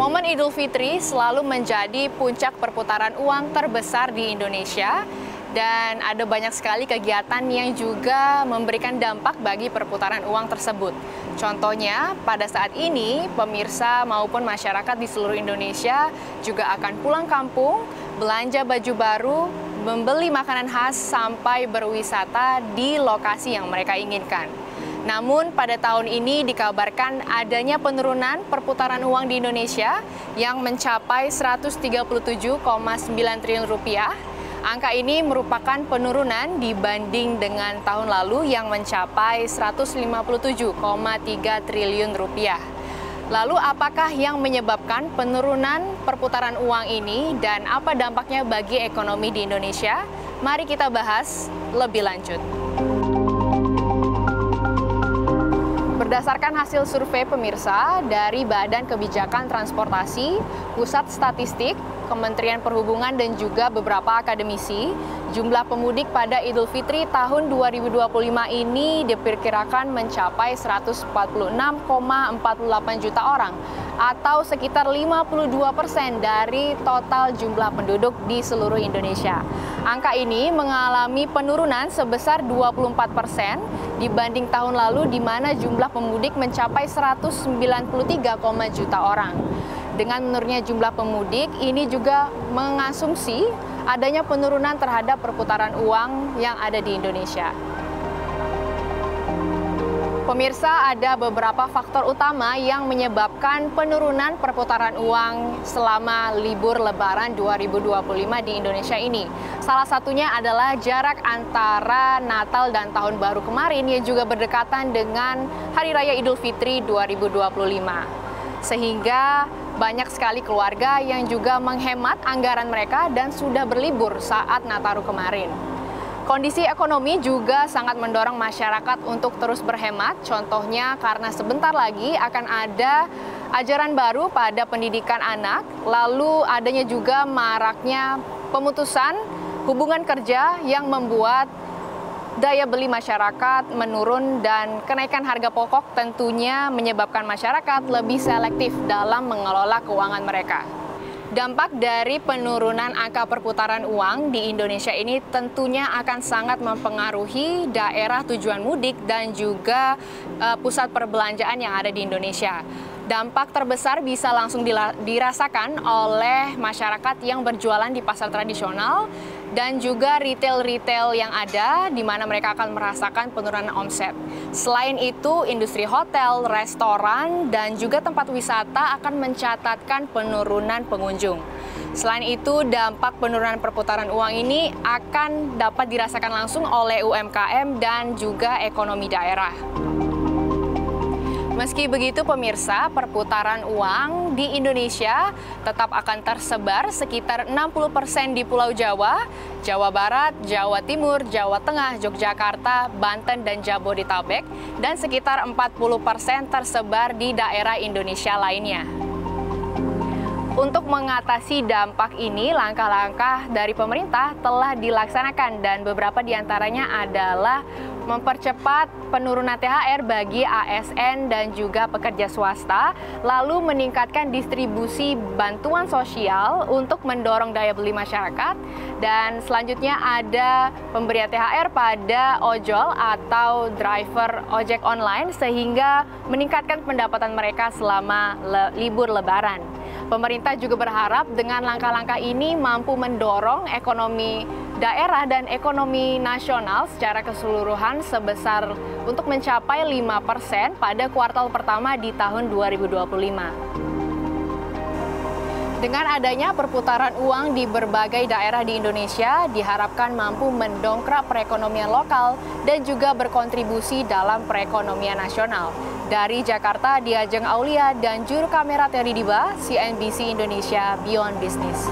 Momen Idul Fitri selalu menjadi puncak perputaran uang terbesar di Indonesia dan ada banyak sekali kegiatan yang juga memberikan dampak bagi perputaran uang tersebut. Contohnya, pada saat ini pemirsa maupun masyarakat di seluruh Indonesia juga akan pulang kampung, belanja baju baru, membeli makanan khas sampai berwisata di lokasi yang mereka inginkan. Namun pada tahun ini dikabarkan adanya penurunan perputaran uang di Indonesia yang mencapai 137,9 triliun rupiah. Angka ini merupakan penurunan dibanding dengan tahun lalu yang mencapai 157,3 triliun rupiah. Lalu apakah yang menyebabkan penurunan perputaran uang ini dan apa dampaknya bagi ekonomi di Indonesia? Mari kita bahas lebih lanjut. Berdasarkan hasil survei pemirsa dari Badan Kebijakan Transportasi, Pusat Statistik, Kementerian Perhubungan dan juga beberapa akademisi, jumlah pemudik pada Idul Fitri tahun 2025 ini diperkirakan mencapai 146,48 juta orang atau sekitar 52% dari total jumlah penduduk di seluruh Indonesia. Angka ini mengalami penurunan sebesar 24% dibanding tahun lalu di mana jumlah pemudik mencapai 193, juta orang. Dengan menurunnya jumlah pemudik, ini juga mengasumsi adanya penurunan terhadap perputaran uang yang ada di Indonesia. Pemirsa, ada beberapa faktor utama yang menyebabkan penurunan perputaran uang selama libur Lebaran 2025 di Indonesia ini. Salah satunya adalah jarak antara Natal dan Tahun Baru kemarin yang juga berdekatan dengan Hari Raya Idul Fitri 2025. Sehingga banyak sekali keluarga yang juga menghemat anggaran mereka dan sudah berlibur saat Nataru kemarin. Kondisi ekonomi juga sangat mendorong masyarakat untuk terus berhemat, contohnya karena sebentar lagi akan ada ajaran baru pada pendidikan anak, lalu adanya juga maraknya pemutusan hubungan kerja yang membuat daya beli masyarakat menurun dan kenaikan harga pokok tentunya menyebabkan masyarakat lebih selektif dalam mengelola keuangan mereka. Dampak dari penurunan angka perputaran uang di Indonesia ini tentunya akan sangat mempengaruhi daerah tujuan mudik dan juga pusat perbelanjaan yang ada di Indonesia. Dampak terbesar bisa langsung dirasakan oleh masyarakat yang berjualan di pasar tradisional dan juga retail-retail yang ada di mana mereka akan merasakan penurunan omset. Selain itu, industri hotel, restoran, dan juga tempat wisata akan mencatatkan penurunan pengunjung. Selain itu, dampak penurunan perputaran uang ini akan dapat dirasakan langsung oleh UMKM dan juga ekonomi daerah. Meski begitu pemirsa, perputaran uang di Indonesia tetap akan tersebar sekitar 60% di Pulau Jawa, Jawa Barat, Jawa Timur, Jawa Tengah, Yogyakarta, Banten, dan Jabodetabek, dan sekitar 40% tersebar di daerah Indonesia lainnya. Untuk mengatasi dampak ini, langkah-langkah dari pemerintah telah dilaksanakan dan beberapa diantaranya adalah mempercepat penurunan THR bagi ASN dan juga pekerja swasta, lalu meningkatkan distribusi bantuan sosial untuk mendorong daya beli masyarakat, dan selanjutnya ada pemberian THR pada ojol atau driver ojek online sehingga meningkatkan pendapatan mereka selama libur Lebaran. Pemerintah juga berharap dengan langkah-langkah ini mampu mendorong ekonomi daerah dan ekonomi nasional secara keseluruhan sebesar untuk mencapai 5% pada kuartal pertama di tahun 2025. Dengan adanya perputaran uang di berbagai daerah di Indonesia, diharapkan mampu mendongkrak perekonomian lokal dan juga berkontribusi dalam perekonomian nasional. Dari Jakarta, Diajeng Aulia dan juru kamera Terry Diba, CNBC Indonesia Beyond Business.